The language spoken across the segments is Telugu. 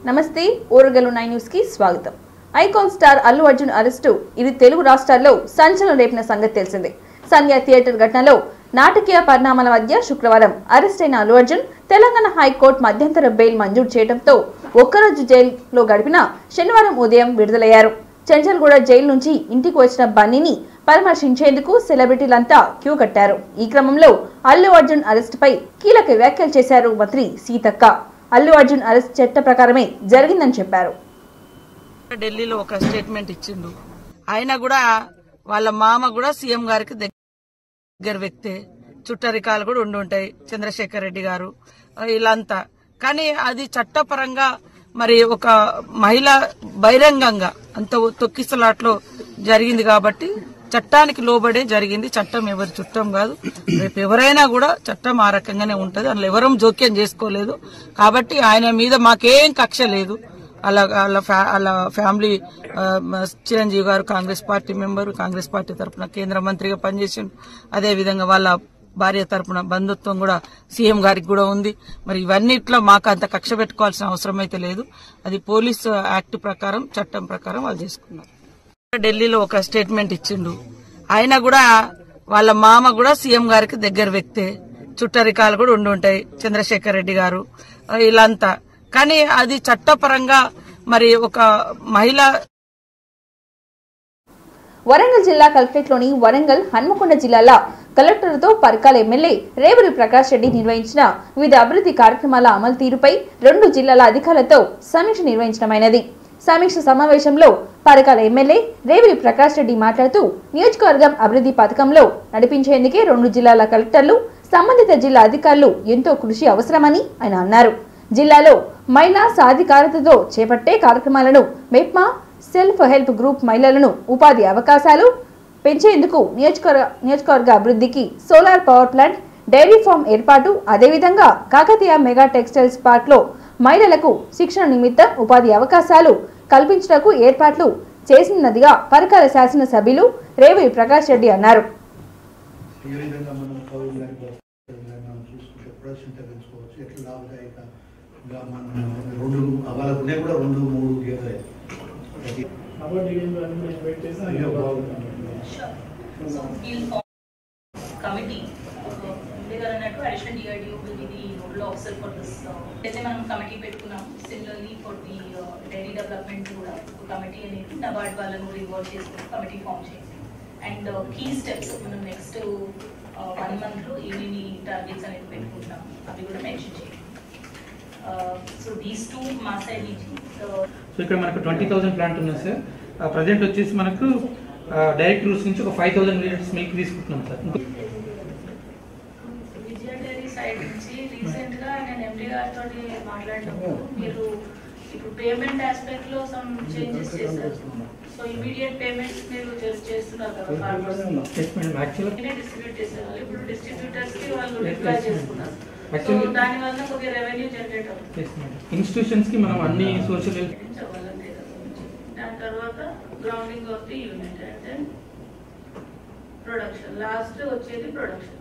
నమస్తే ఓరగలు 9 న్యూస్ కి స్వాగతం। Icon star Allu Arjun arrest ఇది తెలుగు రాష్ట్రాల్లో సంచలనం రేపిన సంగతి తెలిసిందే। సంధ్య థియేటర్ ఘటనలో నాటకీయ పరిణామాల మధ్య శుక్రవారం అరెస్ట్ అయిన అల్లు అర్జున్ తెలంగాణ హైకోర్టు మధ్యంతర బెయిల్ మంజూరు చేయడంతో ఒక్కరోజు జైలులో గడిపిన శనివారం ఉదయం విడుదలయ్యారు। చెంచల్గూడ జైలు నుంచి ఇంటికి వచ్చిన బన్నీని పరామర్శించేందుకు సెలబ్రిటీలంతా క్యూ కట్టారు। ఈ క్రమంలో అల్లు అర్జున్ అరెస్టుపై కీలక వ్యాఖ్యలు చేశారు మంత్రి సీతక్క। అల్లు అర్జున్ అరెస్ట్ చట్ట ప్రకారమే జరిగిందని చెప్పారు। ఢిల్లీలో ఒక స్టేట్మెంట్ ఇచ్చిండు। ఆయన కూడా వాళ్ళ మామ కూడా సీఎం గారికి దగ్గర వ్యక్తే, చుట్టరికాలు కూడా ఉండుంటాయి, చంద్రశేఖర్ రెడ్డి గారు వీళ్ళంతా। కానీ అది చట్టపరంగా మరి ఒక మహిళ బహిరంగంగా అంత తొక్కిసలాట్లో జరిగింది కాబట్టి చట్టానికి లోబడే జరిగింది। చట్టం ఎవరి చుట్టం కాదు, రేపు ఎవరైనా కూడా చట్టం ఆ రకంగానే ఉంటది, అందులో ఎవరం జోక్యం చేసుకోలేదు కాబట్టి ఆయన మీద మాకేం కక్ష లేదు। అలా ఫ్యామిలీ చిరంజీవి గారు Congress party member, Congress party తరఫున కేంద్ర మంత్రిగా పనిచేసిండు, అదే విధంగా వాళ్ళ భార్య తరపున బంధుత్వం కూడా సీఎం గారికి కూడా ఉంది। మరి ఇవన్నిట్లో మాకు అంత కక్ష పెట్టుకోవాల్సిన అవసరం అయితే లేదు, అది పోలీసు యాక్ట్ ప్రకారం చట్టం ప్రకారం వాళ్ళు చేసుకున్నారు। ఢిల్లీలో ఒక స్టేట్మెంట్ ఇచ్చిండు। ఆయన కూడా వాళ్ళ మామ కూడా సీఎం గారికి దగ్గర వ్యక్తే, చుట్టరికాలు కూడా ఉండుంటాయి, చంద్రశేఖర్ రెడ్డి గారు వీళ్ళంతా। కానీ అది చట్టపరంగా మరి ఒక మహిళ వరంగల్ జిల్లా కలెక్టరేట్లోని వరంగల్ హన్మకొండ జిల్లాల కలెక్టర్లతో పరకాల ఎమ్మెల్యే రేవూరి ప్రకాష్ రెడ్డి నిర్వహించిన వివిధ అభివృద్ధి కార్యక్రమాల అమలు తీరుపై 2 జిల్లాల అధికారులతో సమీక్ష నిర్వహించడమైనది। సమీక్ష సమావేశంలో పరకాల ఎమ్మెల్యే రేవూరి ప్రకాష్ రెడ్డి మాట్లాడుతూ నియోజకవర్గం అభివృద్ధి పథకంలో నడిపించేందుకే 2 జిల్లాల కలెక్టర్లు సంబంధిత జిల్లా అధికారులు ఎంతో కృషి అవసరమని ఆయన అన్నారు। జిల్లాలో మహిళా సాధికారతతో చేపట్టే కార్యక్రమాలను మెప్మా సెల్ఫ్ హెల్ప్ గ్రూప్ మహిళలను ఉపాధి అవకాశాలు పెంచేందుకు నియోజకవర్గ అభివృద్ధికి solar power plant, dairy farm ఏర్పాటు, అదేవిధంగా కాకతీయ మెగా టెక్స్టైల్స్ పార్క్ లో మహిళలకు శిక్షణ నిమిత్తం ఉపాధి అవకాశాలు కల్పించడానికి ఏర్పాట్లు చేసినదిగా పరకాల శాసన సభ్యులు రేవూరి ప్రకాష్ రెడ్డి అన్నారు। Committee, additional DRDO will be the nodal officer for this. మనం కమిటీ పెట్టుకున్నాం। Similarly for the dairy development కూడా కమిటీ అనేది నబార్డ్ వాళ్ళను ఇన్వాల్వ్ చేసుకుని కమిటీ ఫామ్ చేసి అండ్ కీ స్టెప్స్ మనం నెక్స్ట్ 1 month లో ఏమేమి టార్గెట్స్ అనేది పెట్టుకుంటాం అవి కూడా మెన్షన్ చేయాలి। సో దీస్ 2 మా సైడ్ నుంచి సో ఇక్కడ మనకు 20,000 ప్లాంట్ ఉన్నాయి సార్। ప్రజెంట్ వచ్చేసి మనకు డైరెక్ట్ రూట్స్ నుంచి ఒక 5,000 లీటర్స్ మిల్క్ తీసుకుంటున్నాం సార్। విజయ డైరీ సైడ్ నుంచి రీసెంట్ గా నేను ఎండి గారితో మాట్లాడినప్పుడు మీరు ఇప్పుడు పేమెంట్ ఆస్పెక్ట్ లో సమ్ చేంజెస్ చేశారు, సో ఇమీడియట్ పేమెంట్స్ మీరు చేస్తున్నారు కదా ఫార్మర్స్ యాక్చువల్లీ డిస్ట్రిబ్యూట్ చేసేవాళ్ళు, ఇప్పుడు డిస్ట్రిబ్యూటర్స్ కి వాళ్ళు డిప్లాయ్ చేసుకున్నారు, సో దాని వల్ల కొద్దిగా రెవెన్యూ జనరేట్ అవుతుంది। ఇన్స్టిట్యూషన్స్ కి మనం అన్ని సోషల్ దాని తర్వాత grounding of the unit and then production, last వచ్చేది ప్రొడక్షన్।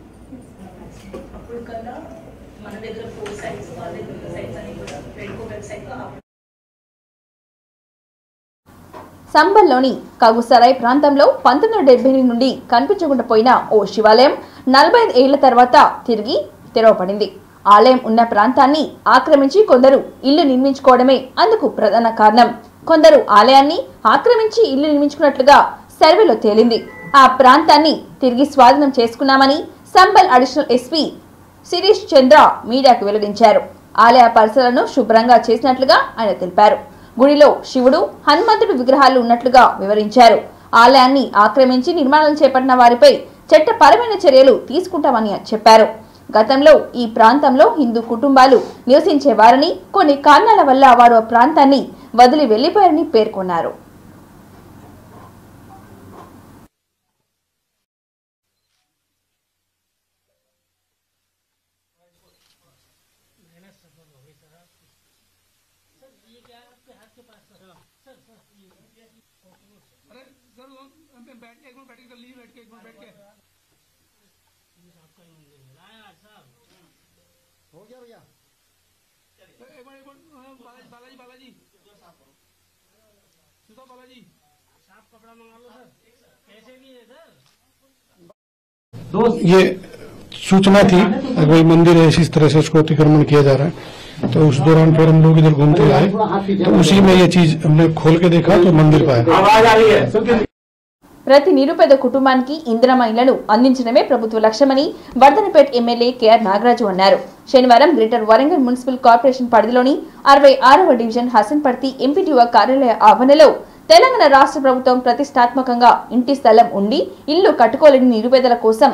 అప్పుడు కల్లా మన దగ్గర 4 సైట్స్, వాళ్ళ దగ్గర సైట్స్ అని కూడా రెడ్కో వెబ్సైట్ లో సంబల్లోని కాగుసరాయ్ ప్రాంతంలో 1978 నుండి కనిపించకుండా పోయిన ఓ శివాలయం 45 ఏళ్ల తర్వాత తిరిగి తెరవబడింది। ఆలయం ఉన్న ప్రాంతాన్ని ఆక్రమించి కొందరు ఇల్లు నిర్మించుకోవడమే అందుకు ప్రధాన కారణం। కొందరు ఆలయాన్ని ఆక్రమించి ఇల్లు నిర్మించుకున్నట్లుగా సర్వేలో తేలింది। ఆ ప్రాంతాన్ని తిరిగి స్వాధీనం చేసుకున్నామని సంబల్ అడిషనల్ ఎస్పీ శిరీష్ చంద్ర మీడియాకు వెల్లడించారు। ఆలయ పరిసరాలను శుభ్రంగా చేసినట్లుగా ఆయన తెలిపారు। గుడిలో శివుడు, హనుమంతుడు విగ్రహాలు ఉన్నట్లుగా వివరించారు। ఆలయాన్ని ఆక్రమించి నిర్మాణాలు చేపట్టిన వారిపై చట్టపరమైన చర్యలు తీసుకుంటామని చెప్పారు। గతంలో ఈ ప్రాంతంలో హిందూ కుటుంబాలు నివసించేవారని, కొన్ని కారణాల వల్ల వారు ఆ ప్రాంతాన్ని వదిలి వెళ్లిపోయారని పేర్కొన్నారు। हो गया भैया। ये सूचना थी कोई मंदिर है इस तरह से उसको अतिक्रमण किया जा रहा है, तो उस दौरान फिर हम लोग इधर घूमते आए तो उसी में ये चीज हमने खोल के देखा तो मंदिर पाया। ప్రతి నిరుపేద కుటుంబానికి ఇందిరమ్మ ఇళ్లను అందించడమే ప్రభుత్వ లక్ష్యమని వర్ధనపేట్ ఎమ్మెల్యే కేఆర్ నాగరాజు అన్నారు. శనివారం గ్రేటర్ వరంగల్ మున్సిపల్ కార్పొరేషన్ పరిధిలోని 66వ డివిజన్ హసన్పర్తి ఎంపీటీఓ కార్యాలయ ఆవరణలో తెలంగాణ రాష్ట్ర ప్రభుత్వం ప్రతిష్టాత్మకంగా ఇంటి స్థలం ఉండి ఇల్లు కట్టుకోలేని నిరుపేదల కోసం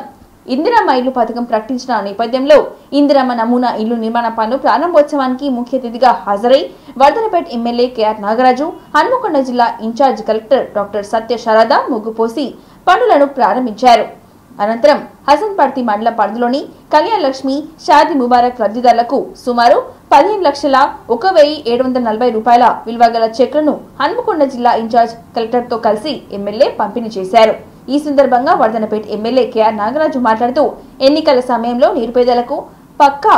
ఇందిరమ్మ ఇల్లు పథకం ప్రకటించిన నేపథ్యంలో ఇందిరమ్మ నమూనా ఇల్లు నిర్మాణ పనులు ప్రారంభోత్సవానికి ముఖ్య అతిథిగా హాజరై వర్ధనపేట్ ఎమ్మెల్యే కేఆర్ నాగరాజు, హన్మకొండ జిల్లా ఇన్ఛార్జ్ కలెక్టర్ డాక్టర్ సత్య శారద ముగ్గుపోసి పనులను ప్రారంభించారు. అనంతరం హసన్పర్తి మండల పరిధిలోని కళ్యాణ్ లక్ష్మి షాదీ ముబారక్ లబ్ధిదారులకు సుమారు 15,01,740 రూపాయల విలువ గల చెక్లను హన్మకొండ జిల్లా ఇన్ఛార్జ్ కలెక్టర్ తో కలిసి ఎమ్మెల్యే పంపిణీ చేశారు. ఈ సందర్భంగా వర్ధనపేట్ ఎమ్మెల్యే కేఆర్ నాగరాజు మాట్లాడుతూ ఎన్నికల సమయంలో నిరుపేదలకు పక్కా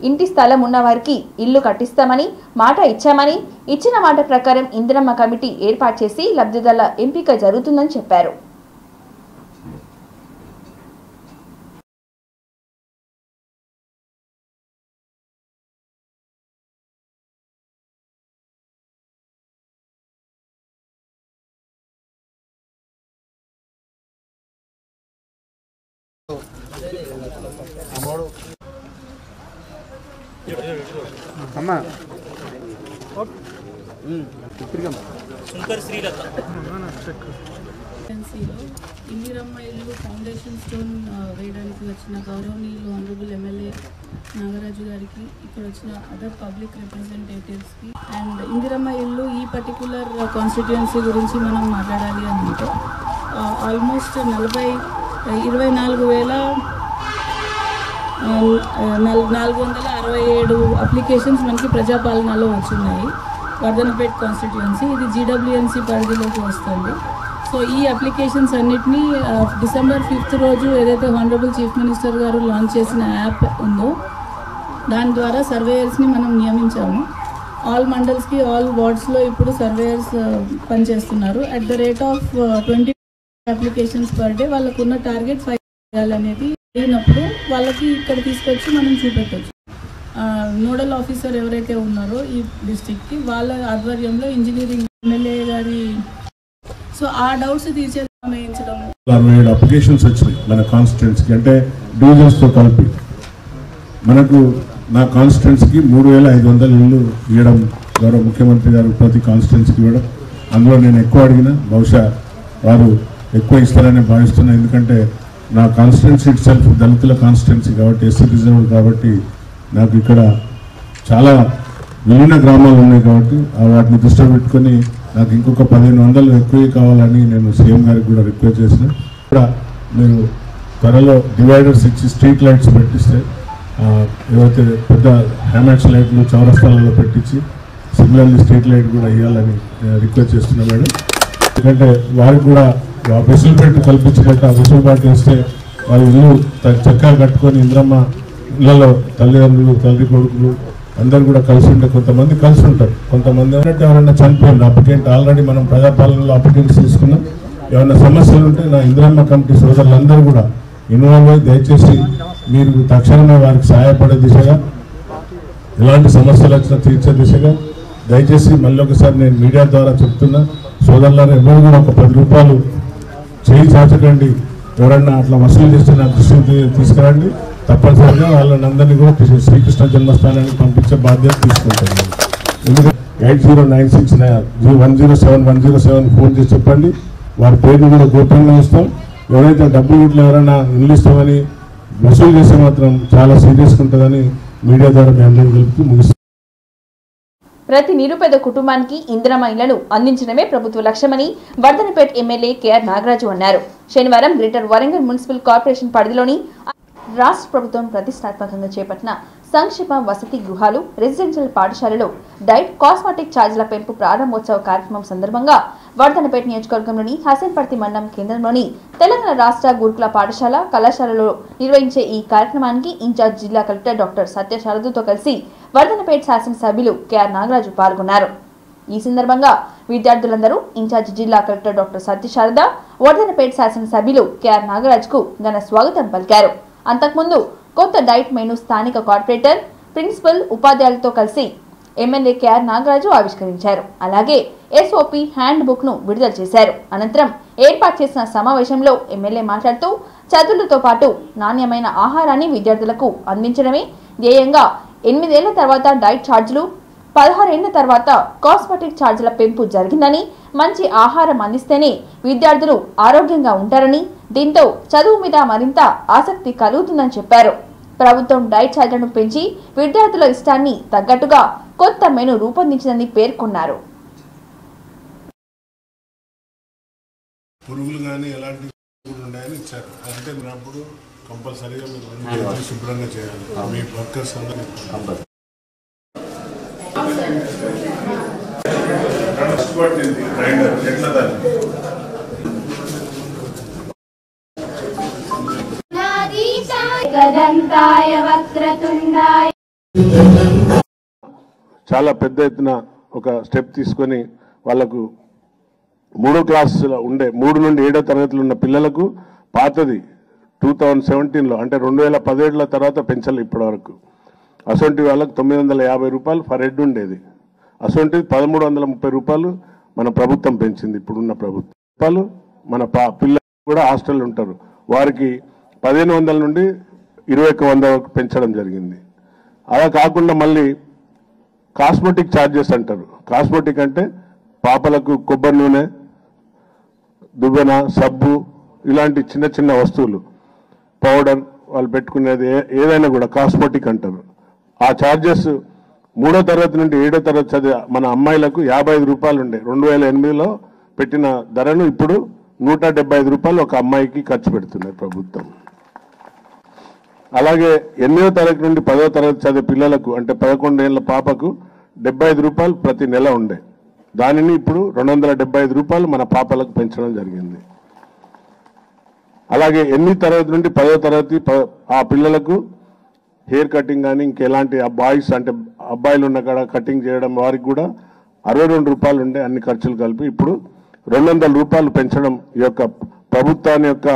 ఇంటి స్థలం ఉన్న వారికి ఇల్లు కట్టిస్తామని మాట ఇచ్చామని, ఇచ్చిన మాట ప్రకారం ఇందిరమ్మ కమిటీ ఏర్పాటు చేసి లబ్ధిదారుల ఎంపిక జరుగుతుందని చెప్పారు. ఇందిరమ్మ ఇల్లు ఫౌండేషన్ స్టోన్ వేయడానికి వచ్చిన గౌరవనీయులు ఆనరబుల్ ఎమ్మెల్యే నాగరాజు గారికి, ఇక్కడ వచ్చిన అదర్ పబ్లిక్ రిప్రజెంటేటివ్స్కి అండ్ ఇందిరమ్మ ఇల్లు ఈ పర్టికులర్ కాన్స్టిట్యుయెన్సీ గురించి మనం మాట్లాడాలి అని అంటే ఆల్మోస్ట్ 24,467 అప్లికేషన్స్ మనకి ప్రజాపాలనలో వచ్చున్నాయి. వర్ధనపేట్ కాన్స్టిట్యుయెన్సీ ఇది జీడబ్ల్యూఎన్సీ పరిధిలోకి వస్తుంది. సో ఈ అప్లికేషన్స్ అన్నిటినీ December 5th రోజు ఏదైతే హానరబుల్ చీఫ్ మినిస్టర్ గారు లాంచ్ చేసిన యాప్ ఉందో దాని ద్వారా సర్వేయర్స్ని మనం నియమించాము. ఆల్ మండల్స్కి ఆల్ వార్డ్స్లో ఇప్పుడు సర్వేయర్స్ పనిచేస్తున్నారు. At the rate of 20 applications per day. వాళ్ళకున్న టార్గెట్ 5 చేయాలనేది అయినప్పుడు వాళ్ళకి ఇక్కడ తీసుకొచ్చి మనం చూపెట్టచ్చు. నోడల్ ఆఫీసర్ ఎవరైతే ఉన్నారో ఈ డిస్ట్రిక్ట్కి వాళ్ళ ఆధ్వర్యంలో ఇంజనీరింగ్ ఎమ్మెల్యే గారి సో ఆ డౌట్స్ తీర్చేయించడం. 67 అప్లికేషన్స్ వచ్చినాయి మన కాన్స్టిట్యుయెన్సీకి, అంటే డివిజన్స్తో కలిపి మనకు నా కాన్స్టిట్యుయెన్సీకి 3,500 ఇళ్ళు ఇవ్వడం గౌరవ ముఖ్యమంత్రి గారు ప్రతి కాన్స్టిట్యుయెన్సీకి ఇవ్వడం. అందులో నేను ఎక్కువ అడిగిన, బహుశా వారు ఎక్కువ ఇస్తారని భావిస్తున్నాను. ఎందుకంటే నా కాన్స్టిట్యుయెన్సీ ఇట్ సెల్ఫ్ దళితుల కాన్స్టిట్యుయెన్సీ కాబట్టి, ఎస్సీ రిజర్వ్ కాబట్టి నాకు ఇక్కడ చాలా విలీన గ్రామాలు ఉన్నాయి కాబట్టి వాటిని దృష్టిలో పెట్టుకొని నాకు ఇంకొక 1,500 ఎక్కువ కావాలని నేను సీఎం గారికి కూడా రిక్వెస్ట్ చేసిన. కూడా మీరు త్వరలో డివైడర్స్ ఇచ్చి స్ట్రీట్ లైట్స్ పెట్టిస్తే, ఏవైతే పెద్ద హ్యామెట్స్ లైట్లు చౌరస్తాలలో పెట్టించి సిగ్నల్ని స్ట్రీట్ లైట్ కూడా ఇవ్వాలని రిక్వెస్ట్ చేస్తున్నా మేడం. ఎందుకంటే వారికి కూడా వెసులుబాటు కల్పించినట్టు ఆ వెసులుబాటు వేస్తే వాళ్ళ ఇల్లు చక్కగా కట్టుకొని ఇంద్రమ్మ ఇళ్లలో తల్లిదండ్రులు, తల్లి కొడుకులు అందరూ కూడా కలిసి ఉంటే, కొంతమంది కలిసి ఉంటారు, కొంతమంది అన్నట్టు ఎవరైనా చనిపోయింది అప్లికెంట్. ఆల్రెడీ మనం ప్రజాపాలనలో అప్లికెంట్స్ తీసుకున్నాం. ఏమైనా సమస్యలు ఉంటే నా ఇందిరమ్మ కమిటీ సోదరులందరూ కూడా ఇన్వాల్వ్ అయ్యి దయచేసి మీరు తక్షణమే వారికి సహాయపడే దిశగా, ఎలాంటి సమస్యలు వచ్చినా తీర్చే దిశగా దయచేసి మళ్ళీ ఒకసారి నేను మీడియా ద్వారా చెప్తున్నా, సోదరులను ఎవరు కూడా ఒక 10 రూపాయలు చేయి చాచకండి. ఎవరన్నా అట్లా వసూలు చేస్తే నా దృష్టికి తీసుకురండి. తప్పనిసరిగా వాళ్ళని అందరినీ కూడా శ్రీకృష్ణ జన్మస్థానానికి పంపించే బాధ్యత తీసుకుంటాను. ఎందుకంటే 80969107 ఫోన్ చేసి చెప్పండి. వారి పేరుని కూడా గోప్యంగా ఇస్తాం. ఎవరైతే డబ్బులు ఇట్లా ఎవరైనా ఇల్లు ఇస్తామని వసూలు చేస్తే మాత్రం చాలా సీరియస్గా ఉంటుందని మీడియా ద్వారా మీ అందరికీ తెలుపుతూ ముగిస్తాం. ప్రతి నిరుపేద కుటుంబానికి ఇందిరమ్మ ఇళ్లను అందించడమే ప్రభుత్వ లక్ష్యమని వర్ధనపేట్ ఎమ్మెల్యే కేఆర్ నాగరాజు అన్నారు. శనివారం గ్రేటర్ వరంగల్ మున్సిపల్ కార్పొరేషన్ పరిధిలోని రాష్ట్ర ప్రభుత్వం ప్రతిష్టాత్మకంగా చేపట్టిన సంక్షేమ వసతి గృహాలు, రెసిడెన్షియల్ పాఠశాలలో డైట్, కాస్మెటిక్ ఛార్జీల పెంపు ప్రారంభోత్సవ కార్యక్రమం సందర్భంగా వర్ధనపేట నియోజకవర్గంలోని హసన్పర్తి మండలం కేంద్రంలోని తెలంగాణ రాష్ట్ర గురుకుల పాఠశాల కళాశాలలో నిర్వహించే ఈ కార్యక్రమానికి ఇన్ఛార్జ్ జిల్లా కలెక్టర్ డాక్టర్ సత్య శారదతో కలిసి వర్ధనపేట శాసనసభ్యులు కెఆర్ నాగరాజు పాల్గొన్నారు. ఈ సందర్భంగా విద్యార్థులందరూ ఇన్ఛార్జ్ జిల్లా కలెక్టర్ డాక్టర్ సత్య శారద, వర్ధనపేట శాసనసభ్యులు కెఆర్ నాగరాజ్కు ఘన స్వాగతం పలికారు. అంతకుముందు కొత్త డైట్ మెనూ స్థానిక కార్పొరేటర్, ప్రిన్సిపల్, ఉపాధ్యాయులతో కలిసి ఎమ్మెల్యే కెఆర్ నాగరాజు ఆవిష్కరించారు. అలాగే ఎస్ఓపి హ్యాండ్ బుక్ ను విడుదల చేశారు. అనంతరం ఏర్పాటు చేసిన సమావేశంలో ఎమ్మెల్యే మాట్లాడుతూ చదువులతో పాటు నాణ్యమైన ఆహారాన్ని విద్యార్థులకు అందించడమే ధ్యేయంగా 8 ఏళ్ల తర్వాత డైట్ ఛార్జీలు, 16 ఏళ్ల తర్వాత కాస్మెటిక్ ఛార్జీల పెంపు జరిగిందని, మంచి ఆహారం అందిస్తేనే విద్యార్థులు ఆరోగ్యంగా ఉంటారని, దీంతో చదువు మీద మరింత ఆసక్తి కలుగుతుందని చెప్పారు. ప్రభుత్వం డైట్ ఛార్జీలను పెంచి విద్యార్థుల ఇష్టాన్ని తగ్గట్టుగా కొత్త మెనూ రూపొందించిందని పేర్కొన్నారు. పురుగులు కానీ ఎలాంటి ఉన్నాయని ఇచ్చారు. అంటే అప్పుడు కంపల్సరీగా మీరు శుభ్రంగా చేయాలి. మీ వర్కర్స్ అందరూ ఎట్లా దాన్ని చాలా పెద్ద ఎత్తున ఒక స్టెప్ తీసుకొని వాళ్ళకు 3వ క్లాసులో ఉండే 3 నుండి 7వ తరగతిలో ఉన్న పిల్లలకు పాతది 2017లో అంటే 2017 తర్వాత పెంచాలి ఇప్పటి వరకు. అసొంటి వాళ్ళకు 950 రూపాయలు ఫర్ హెడ్ ఉండేది. అసొంటిది 1330 రూపాయలు మన ప్రభుత్వం పెంచింది. ఇప్పుడున్న ప్రభుత్వాలు మన పిల్లలు కూడా హాస్టల్ ఉంటారు, వారికి 1500 నుండి 2100 వరకు పెంచడం జరిగింది. అలా కాకుండా మళ్ళీ కాస్మెటిక్ ఛార్జెస్ అంటారు. కాస్మెటిక్ అంటే పాపలకు కొబ్బరి నూనె, దువ్వెన, సబ్బు ఇలాంటి చిన్న చిన్న వస్తువులు, పౌడర్ వాళ్ళు పెట్టుకునేది ఏదైనా కూడా కాస్మెటిక్ అంటారు. ఆ ఛార్జెస్ 3వ తరగతి నుండి 7వ తరగతి చదివే మన అమ్మాయిలకు 55 రూపాయలు ఉండే 2008లో పెట్టిన ధరను ఇప్పుడు 175 రూపాయలు ఒక అమ్మాయికి ఖర్చు పెడుతున్నారు ప్రభుత్వం. అలాగే 8వ తరగతి నుండి 10వ తరగతి చదివే పిల్లలకు అంటే 11 ఏళ్ల పాపకు 75 రూపాయలు ప్రతి నెల ఉండే, దానిని ఇప్పుడు 275 రూపాయలు మన పాపలకు పెంచడం జరిగింది. అలాగే 8వ తరగతి నుండి 10వ తరగతి ఆ పిల్లలకు హెయిర్ కటింగ్ కానీ ఇంకెలాంటి బాయ్స్ అంటే అబ్బాయిలు ఉన్న కాడ కటింగ్ చేయడం వారికి కూడా 62 రూపాయలు ఉండే, అన్ని ఖర్చులు కలిపి ఇప్పుడు 200 రూపాయలు పెంచడం ఈ యొక్క ప్రభుత్వాన్ని యొక్క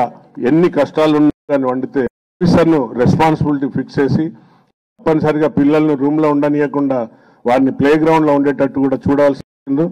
ఎన్ని కష్టాలు ఉన్నాయని వండితే ఆఫీసర్ను రెస్పాన్సిబిలిటీ ఫిక్స్ చేసి తప్పనిసరిగా పిల్లల్ని రూమ్లో ఉండనీయకుండా వారిని ప్లే గ్రౌండ్లో ఉండేటట్టు కూడా చూడాల్సి ఉంది.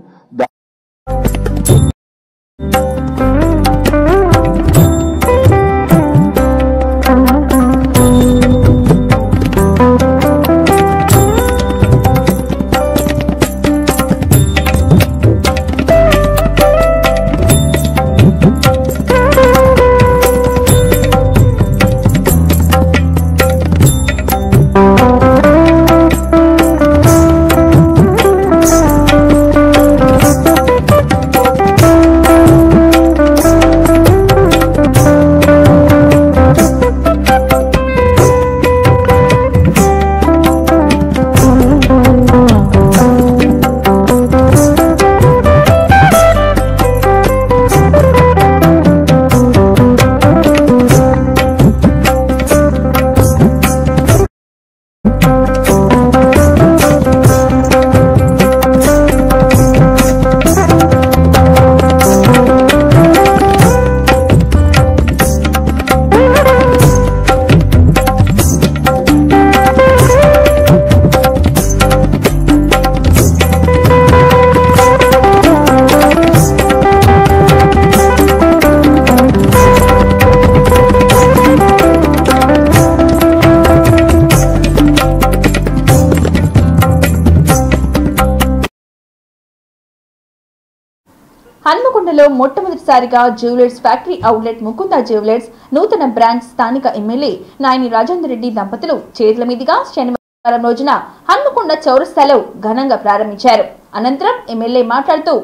హన్మకొండలో మొట్టమొదటిసారిగా jewellers factory outlet Mukunda jewellers నూతన బ్రాంచ్ స్థానిక ఎమ్మెల్యే నాయని రాజేందర్ రెడ్డి దంపతులు చేతుల మీదుగా శనివారం రోజున హన్మకొండ చౌరస్తాలో ఘనంగా ప్రారంభించారు. అనంతరం ఎమ్మెల్యే మాట్లాడుతూ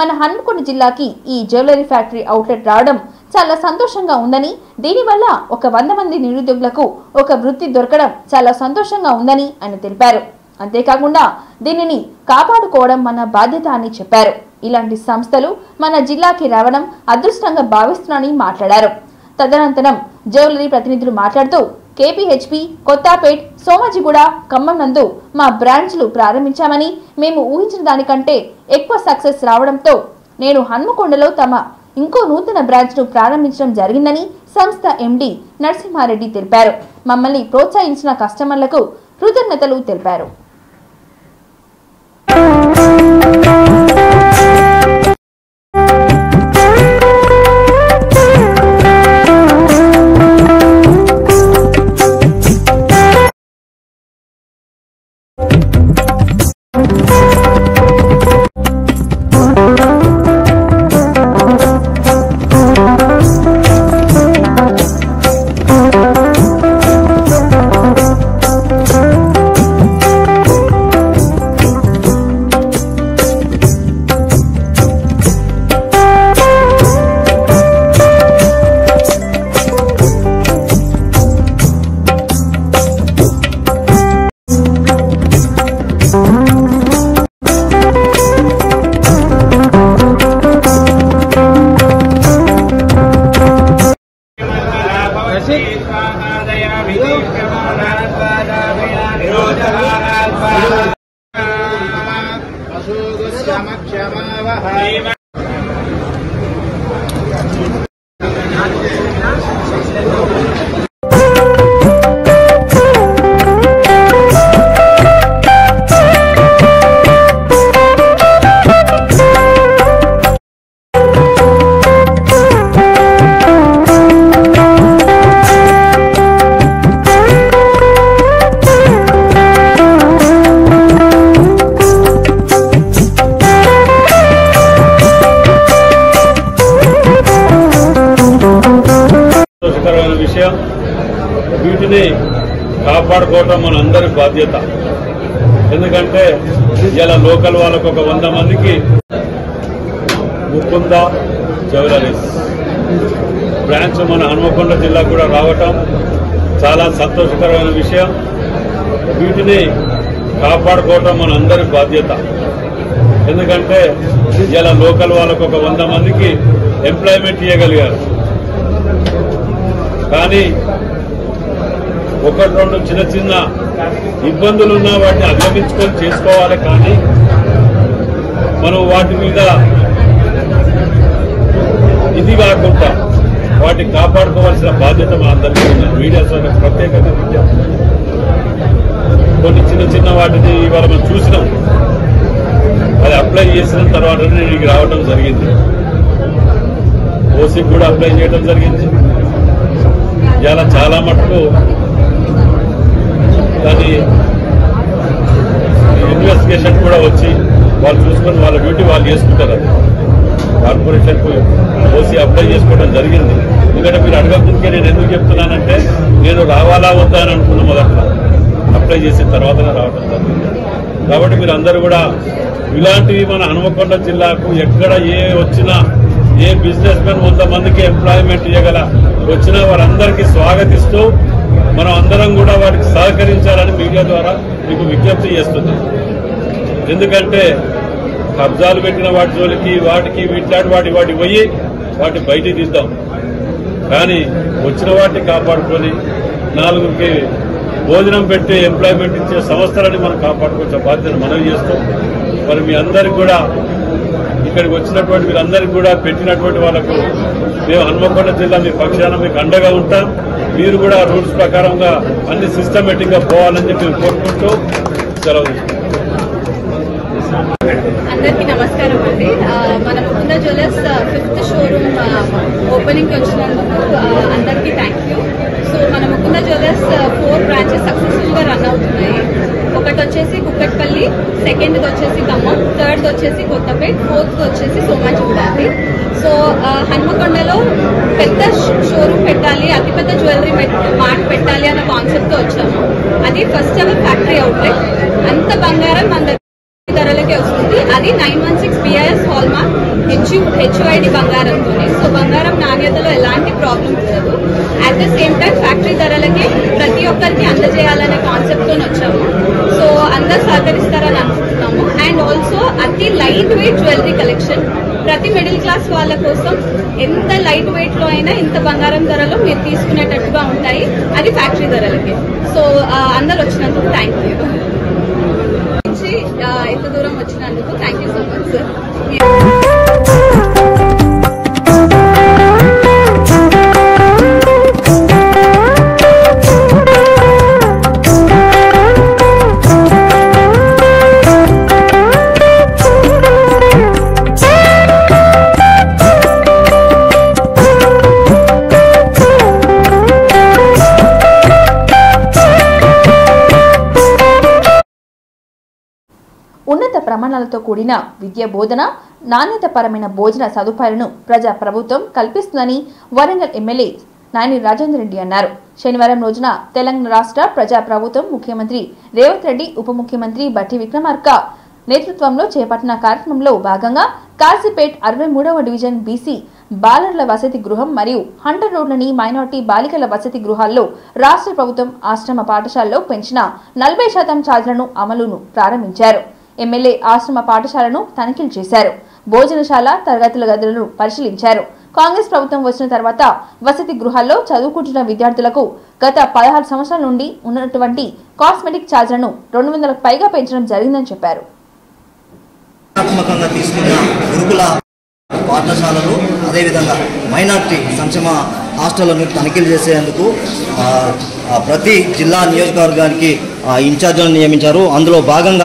మన హన్మకొండ జిల్లాకి ఈ జ్యువెలరీ ఫ్యాక్టరీ అవుట్లెట్ రావడం చాలా సంతోషంగా ఉందని, దీనివల్ల ఒక 100 మంది నిరుద్యోగులకు ఒక వృత్తి దొరకడం చాలా సంతోషంగా ఉందని ఆయన తెలిపారు. అంతేకాకుండా దీనిని కాపాడుకోవడం మన బాధ్యత అని చెప్పారు. ఇలాంటి సంస్థలు మన జిల్లాకి రావడం అదృష్టంగా భావిస్తున్నానని మాట్లాడారు. తదనంతరం జ్యువెలరీ ప్రతినిధులు మాట్లాడుతూ కేపీహెచ్పి, కొత్తపేట్, సోమాజిగూడ, ఖమ్మం నందు మా బ్రాంచ్లు ప్రారంభించామని, మేము ఊహించిన దానికంటే ఎక్కువ సక్సెస్ రావడంతో నేను హన్మకొండలో ఇంకో నూతన బ్రాంచ్ను ప్రారంభించడం జరిగిందని సంస్థ ఎండి నరసింహారెడ్డి తెలిపారు. మమ్మల్ని ప్రోత్సహించిన కస్టమర్లకు కృతజ్ఞతలు తెలిపారు. వీటిని కాపాడుకోవటం మనందరి బాధ్యత. ఎందుకంటే ఇలా లోకల్ వాళ్ళకు ఒక 100 మందికి ముకుంద జ్యువెలరీస్ బ్రాంచ్ మన హన్మకొండ జిల్లాకు కూడా రావటం చాలా సంతోషకరమైన విషయం. వీటిని కాపాడుకోవటం మనందరి బాధ్యత. ఎందుకంటే ఇలా లోకల్ వాళ్ళకు ఒక 100 మందికి ఎంప్లాయ్మెంట్ ఇవ్వగలిగారు. కానీ 1-2 చిన్న చిన్న ఇబ్బందులున్నా వాటిని అధిగమించుకొని చేసుకోవాలి. కానీ మనం వాటి మీద ఇది కాకుండా వాటిని కాపాడుకోవాల్సిన బాధ్యత మనందరికీ ఉంది. మీడియా సోదరులకు ప్రత్యేకంగా విజ్ఞప్తి. కొన్ని చిన్న చిన్న వాటిని ఇవాళ మనం చూసినాం. అది అప్లై చేసిన తర్వాత నేను రావడం జరిగింది. ఓసీకి కూడా అప్లై చేయడం జరిగింది. ఇలా చాలా మటుకు దాని ఇన్వెస్టిగేషన్ కూడా వచ్చి వాళ్ళు చూసుకొని వాళ్ళ డ్యూటీ వాళ్ళు చేసుకుంటారు. అది కార్పొరేషన్కు ఓసీ అప్లై చేసుకోవడం జరిగింది. ఎందుకంటే మీరు అడగకుంటే నేను ఎందుకు చెప్తున్నానంటే నేను రావాలా వద్దా అని అనుకున్న మొదట్లో అప్లై చేసిన తర్వాతనే రావడం జరిగింది. కాబట్టి మీరు అందరూ కూడా ఇలాంటివి మన హన్మకొండ జిల్లాకు ఎక్కడ వచ్చినా ఏ బిజినెస్ మెన్ 100 మందికి ఎంప్లాయ్మెంట్ ఇవ్వగల వచ్చినా వారందరికీ స్వాగతిస్తూ మనం అందరం కూడా వాటికి సహకరించాలని మీడియా ద్వారా మీకు విజ్ఞప్తి చేస్తున్నాం. ఎందుకంటే కబ్జాలు పెట్టిన వాటి జోలికి వాటికి వీట్లాంటి వాటి పోయి వాటి బయటికి తీద్దాం. కానీ వచ్చిన వాటిని కాపాడుకొని 4కి భోజనం పెట్టి ఎంప్లాయ్మెంట్ ఇచ్చే సంస్థలని మనం కాపాడుకోవచ్చే బాధ్యతను మనం చేస్తాం. మరి మీ అందరికి కూడా ఇక్కడికి వచ్చినటువంటి మీరందరికీ కూడా పెట్టినటువంటి వాళ్ళకు మేము హన్మకొండ జిల్లా మీ పక్షాన మీకు అండగా ఉంటాం. మీరు కూడా రూల్స్ ప్రకారంగా అన్ని సిస్టమేటిక్ గా పోవాలని చెప్పి కోరుకుంటూ సెలవు తీసుకుంటాం. అందరికీ నమస్కారం అండి. మన Mukunda jewellers 5th showroom opening వచ్చినందుకు అందరికీ థ్యాంక్ యూ. సో మన ముకుంద జ్యువెలర్స్ 4 బ్రాంచెస్ సక్సెస్ఫుల్ గా రన్ అవుతున్నాయి. ఒకటి వచ్చేసి కుక్కట్పల్లి, సెకండ్ వచ్చేసి ఖమ్మం, థర్డ్ వచ్చేసి కొత్తపేట్, ఫోర్త్ వచ్చేసి సోమాజిగూడ. సో హన్మకొండలో పెద్ద షోరూమ్ పెట్టాలి, అతిపెద్ద జ్యువెలరీ మార్ట్ పెట్టాలి అన్న కాన్సెప్ట్ తో వచ్చాము. అది ఫస్ట్ ఎవర్ ఫ్యాక్టరీ అవుట్లెట్. అంత బంగారం మన ధరలకే వస్తుంది. అది 916 BIS హాల్ మార్క్ HUID బంగారంతో. సో బంగారం నాణ్యతలో at the same time factory ధరలకి ప్రతి ఒక్కరికి అందజేయాలనే కాన్సెప్ట్ తో వచ్చాము. సో అందరు సహకరిస్తారని అనుకుంటున్నాము. అండ్ ఆల్సో అతి లైట్ వెయిట్ జ్యువెలరీ కలెక్షన్ ప్రతి మిడిల్ క్లాస్ వాళ్ళ కోసం ఎంత లైట్ వెయిట్ లో అయినా ఇంత బంగారం ధరలో మీరు తీసుకునేటట్టుగా ఉంటాయి, అది ఫ్యాక్టరీ ధరలకి. సో అందరు వచ్చినందుకు థ్యాంక్ యూ. ఎంత దూరం వచ్చినందుకు thank you so much sir. ఉన్నత ప్రమాణాలతో కూడిన విద్యా బోధన, నాణ్యతపరమైన భోజన సదుపాయాలను ప్రజా ప్రభుత్వం కల్పిస్తుందని వరంగల్ ఎమ్మెల్యే నాయని రాజేందర్ రెడ్డి అన్నారు. శనివారం రోజున తెలంగాణ రాష్ట్ర ప్రజా ప్రభుత్వం ముఖ్యమంత్రి రేవంత్ రెడ్డి, ఉప ముఖ్యమంత్రి బట్టి విక్రమార్క నేతృత్వంలో చేపట్టిన కార్యక్రమంలో భాగంగా కాశీపేట్ 63వ డివిజన్ బీసీ బాలర్ల వసతి గృహం మరియు హంటర్ రోడ్లోని మైనార్టీ బాలికల వసతి గృహాల్లో రాష్ట్ర ప్రభుత్వం ఆశ్రమ పాఠశాలలో పెంచిన 40% ఛార్జీలను అమలును ప్రారంభించారు. ఎమ్మెల్యే ఆశ్రమ పాఠశాలను తనిఖీలు చేశారు. భోజనశాల, తరగతుల గదులను పరిశీలించారు. కాంగ్రెస్ ప్రభుత్వం వచ్చిన తర్వాత వసతి గృహాల్లో చదువుకుంటున్న విద్యార్థులకు గత 16 సంవత్సరాల నుండి ఉన్నటువంటి కాస్మెటిక్ ఛార్జీలను 200లకు పైగా పెంచడం జరిగిందని చెప్పారు. గురుకుల పాఠశాలలు అదేవిధంగా మైనార్టీ సంక్షేమ హాస్టళ్లను తనిఖీలు చేసేందుకు ప్రతి జిల్లా నియోజకవర్గానికి ఇన్ఛార్జీలను నియమించారు. అందులో భాగంగా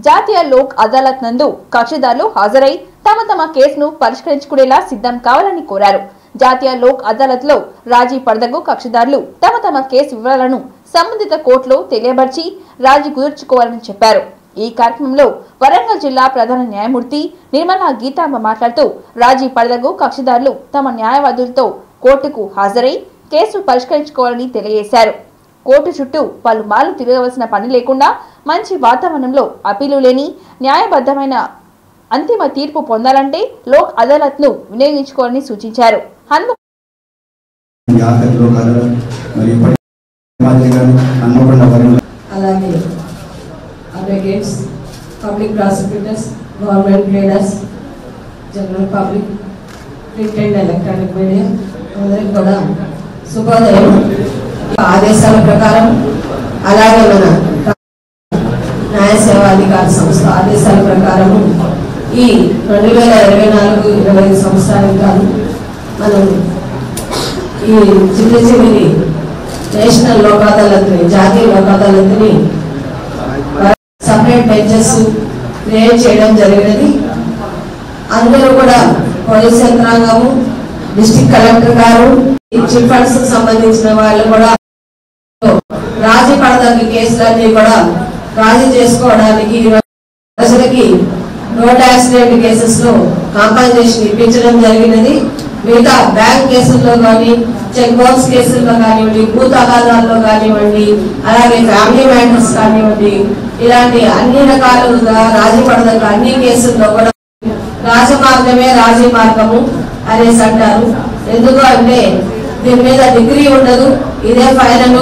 జాతీయ లోక్ అదాలత్ నందు కక్షిదారులు హాజరై తమ కేసును పరిష్కరించుకునేలా సిద్ధం కావాలని కోరారు. జాతీయ లోక్ అదాలత్ లో రాజీ పడదగు కక్షిదారులు తమ కేసు వివరాలను సంబంధిత కోర్టులో తెలియబర్చి రాజీ కుదుర్చుకోవాలని చెప్పారు. ఈ కార్యక్రమంలో వరంగల్ జిల్లా ప్రధాన న్యాయమూర్తి నిర్మలా గీతాంబ మాట్లాడుతూ రాజీ పడదగు కక్షిదారులు తమ న్యాయవాదులతో కోర్టుకు హాజరై కేసు పరిష్కరించుకోవాలని తెలియజేశారు. కోర్టు చుట్టూ పలు మార్లు తిరగవలసిన పని లేకుండా మంచి వాతావరణంలో అప్పీలు లేని న్యాయబద్ధమైన అంతిమ తీర్పు పొందాలంటే లోక్ అదాలత్ ను వినియోగించుకోవాలని సూచించారు. అలాగే advocates, public prosecutors, government leaders, general public, print and electronic media అందరికి కూడా శుభోదయం. ఆదేశాల ప్రకారం అలాగే మన న్యాయ సేవాధికార సంస్థ ఆదేశాల ప్రకారం ఈ 2024-25 సంవత్సరానికి కాదు మనం ఈ చివరి నేషనల్ లోక్ అదాలత్ని, జాతీయ లోక్ అదాలత్ని సపరేట్ బెంచెస్ క్రియేట్ చేయడం జరిగినది. అందరూ కూడా పోలీస్ యంత్రాంగము, డిస్ట్రిక్ట్ కలెక్టర్ గారు, చిట్ ఫండ్స్ సంబంధించిన వాళ్ళు కూడా రాజీ పడదగ్గ కేసులన్నీ కూడా రాజీ చేసుకోవడానికి ప్రజలకి రోడ్ యాక్సిడెంట్ కేసెస్ లో కాంపన్సేషన్ ఇప్పించడం జరిగినది. మిగతా బ్యాంక్ కేసుల్లో కానీ, చెక్ బౌన్స్ కేసుల్లో కానివ్వండి, భూ తగాదాల్లో కానివ్వండి, అలాగే ఫ్యామిలీ మ్యాటర్స్ కానివ్వండి, ఇలాంటి అన్ని రకాలుగా రాజీ పడదగ్గ అన్ని కేసుల్లో కూడా రాజమార్గమే రాజీ మార్గము అనేసి అంటారు. ఎందుకు అంటే దీని మీద డిగ్రీ ఉండదు, ఇదే ఫైనల్.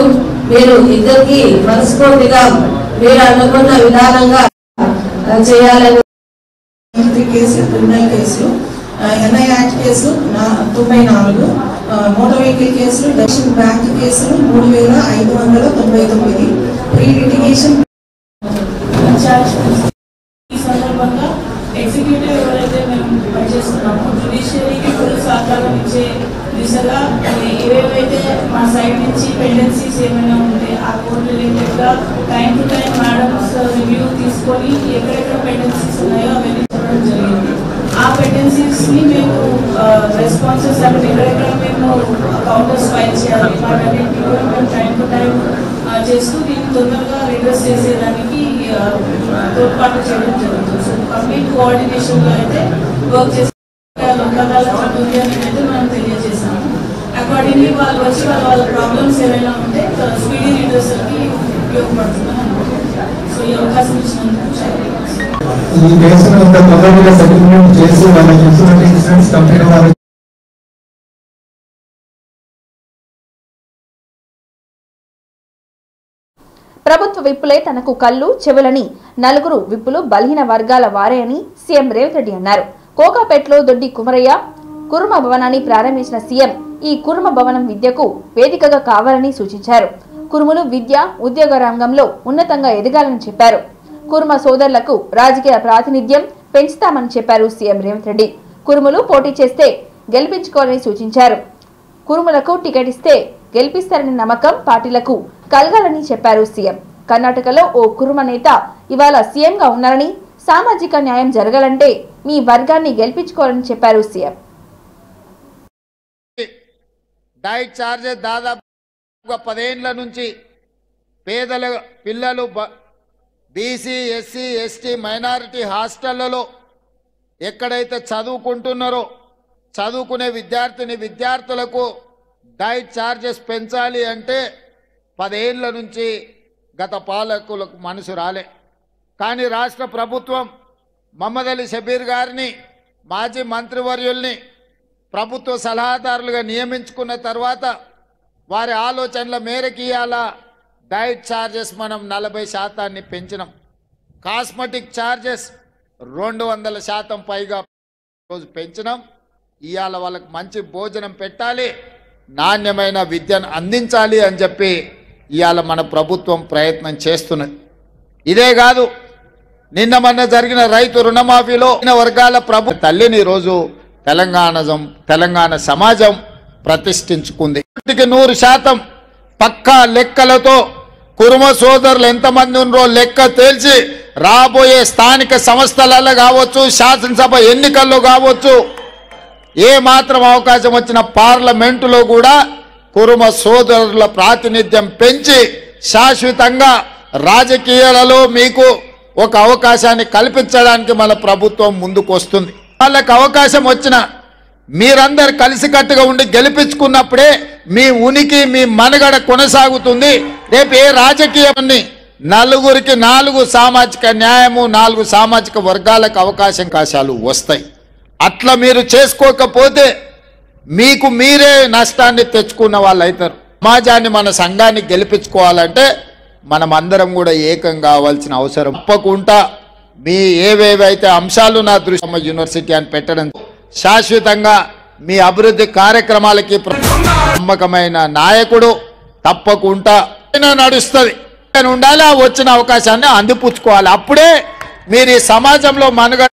మీరు ఇద్దరికి మనస్ఫూర్తిగా మీరు అనుకున్న విధానంగా చేయాలని కేసులు, క్రిమినల్ కేసులు, ఎన్ఐ యాక్ట్ కేసులు 94, మోటార్ వెహికల్ కేసులు, డెసిషన్ బ్యాంక్ కేసులు 3599, ప్రీ లిటిగేషన్. ఈ సందర్భంగా ఎగ్జిక్యూటివ్ ఎవరైతే మేము పనిచేస్తున్నామో జ్యుడిషియరీకి ఫుల్ సహకారం ఇచ్చే దిశగా ఏవేవైతే మా సైడ్ నుంచి పెండెన్సీస్ ఏమైనా ఉంటే ఆ కోర్టు రిలేటెడ్గా time to time madams review తీసుకొని ఎక్కడెక్కడ పెండెన్సీస్ ఉన్నాయో అవన్నీ చెప్పడం జరిగింది. ఆ పెండెన్సీస్ని మేము రెస్పాన్సెస్ అంటే ఎక్కడెక్కడ మేము కౌంటర్స్ ఫైల్ చేయాలి వాటన్నింటినీ కూడా మేము టైం టు టైం చేస్తూ దీన్ని తొందరగా రిడ్రెస్ చేసేదానికి తోడ్పాటు చేయడం జరుగుతుంది. సో కంప్లీట్ కోఆర్డినేషన్లో అయితే వర్క్ చేసే లోకాల ఉంటుంది అని అయితే మనం తెలియజేసాము. అకార్డింగ్లీ వాళ్ళు వచ్చి వాళ్ళ ప్రాబ్లమ్స్ ఏమైనా ఉంటే స్పీడీ రిడ్రెసల్కి ఉపయోగపడుతుందని అనుకుంటున్నాను. సో ఈ అవకాశం ఇచ్చినందుకు ఈ కేసును ఇంత తొందరగా సెటిల్మెంట్ చేసి వాళ్ళకి చూసినట్టు ఇన్సిడెంట్స్ కంపెనీ వారు ప్రభుత్వ విప్పులే తనకు కళ్ళు చెవులని నలుగురు విప్పులు బలహీన వర్గాల వారే అని సీఎం రేవంత్ రెడ్డి అన్నారు. కోకాపేటలో దొడ్డి కుమరయ్య కుర్మ భవనాన్ని ప్రారంభించిన సీఎం ఈ కుర్మ భవనం విద్యకు వేదికగా కావాలని సూచించారు. కుర్ములు విద్య ఉద్యోగ రంగంలో ఉన్నతంగా ఎదగాలని చెప్పారు. కుర్మ సోదరులకు రాజకీయ ప్రాతినిధ్యం పెంచుతామని చెప్పారు సీఎం రేవంత్ రెడ్డి. కుర్ములు పోటీ చేస్తే గెలిపించుకోవాలని సూచించారు. కుర్ములకు టికెట్ ఇస్తే గెలిపిస్తారనే నమ్మకం పార్టీలకు కలగాలని చెప్పారు సీఎం. కర్ణాటకలో ఓ కుర్మ నేత ఇవాళ సీఎంగా ఉన్నారని, సామాజిక న్యాయం జరగాలంటే మీ వర్గాన్ని గెలిపించుకోవాలని చెప్పారు సీఎం. డైట్ చార్జెస్ దాదాపుగా 10 ఏళ్ల నుంచి పేదల పిల్లలు బీసీ ఎస్సీ ఎస్టీ మైనారిటీ హాస్టళ్లలో ఎక్కడైతే చదువుకుంటున్నారో చదువుకునే విద్యార్థులకు డైట్ చార్జెస్ పెంచాలి అంటే 10 ఏళ్ల నుంచి గత పాలకులకు మనసు రాలే. కానీ రాష్ట్ర ప్రభుత్వం మహమ్మద్ అలీ షబీర్ గారిని మాజీ మంత్రివర్యుల్ని ప్రభుత్వ సలహాదారులుగా నియమించుకున్న తర్వాత వారి ఆలోచనల మేరకు ఇవాళ డైట్ ఛార్జెస్ మనం 40% పెంచినాం. కాస్మెటిక్ ఛార్జెస్ 200% పైగా రోజు పెంచినాం. ఇవాళ వాళ్ళకి మంచి భోజనం పెట్టాలి, నాణ్యమైన విద్యను అందించాలి అని చెప్పి ఇవాళ మన ప్రభుత్వం ప్రయత్నం చేస్తున్నది. ఇదే కాదు, నిన్న మొన్న జరిగిన రైతు రుణమాఫీలో వర్గాల తల్లిని ఈరోజు తెలంగాణ సమాజం ప్రతిష్ఠించుకుంది. 100% పక్కా లెక్కలతో కుర్మ సోదరులు ఎంతమంది ఉన్నారో లెక్క తేల్చి రాబోయే స్థానిక సంస్థలలో కావచ్చు, శాసనసభ ఎన్నికల్లో కావచ్చు, ఏ మాత్రం అవకాశం వచ్చిన పార్లమెంటులో కూడా కుర్మ సోదరుల ప్రాతినిధ్యం పెంచి శాశ్వతంగా రాజకీయాలలో మీకు ఒక అవకాశాన్ని కల్పించడానికి మన ప్రభుత్వం ముందుకు వస్తుంది. వాళ్ళకి అవకాశం వచ్చిన మీరందరూ కలిసికట్టుగా ఉండి గెలిపించుకున్నప్పుడే మీ ఉనికి మీ మనుగడ కొనసాగుతుంది. రేపు ఏ రాజకీయాన్ని నలుగురికి 4 సామాజిక న్యాయము 4 సామాజిక వర్గాలకు అవకాశాలు వస్తాయి. అట్లా మీరు చేసుకోకపోతే మీకు మీరే నష్టాన్ని తెచ్చుకున్న వాళ్ళు అవుతారు. సమాజాన్ని మన సంఘాన్ని గెలిపించుకోవాలంటే మనం అందరం కూడా ఏకం కావాల్సిన అవసరం తప్పకుండా. మీ ఏవేవైతే అంశాలు నా దృష్టి యూనివర్సిటీ అని పెట్టడం శాశ్వతంగా మీ అభివృద్ధి కార్యక్రమాలకి నమ్మకమైన నాయకుడు తప్పకుండా నడుస్తుంది ఉండాలి. వచ్చిన అవకాశాన్ని అందిపుచ్చుకోవాలి. అప్పుడే మీరు ఈ సమాజంలో మనుగడ.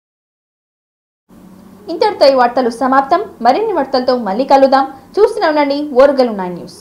ఇంతటితో ఈ వార్తలు సమాప్తం. మరిన్ని వార్తలతో మళ్ళీ కలుద్దాం. చూస్తూనే ఉండండి ఓరుగల్లు 9 న్యూస్.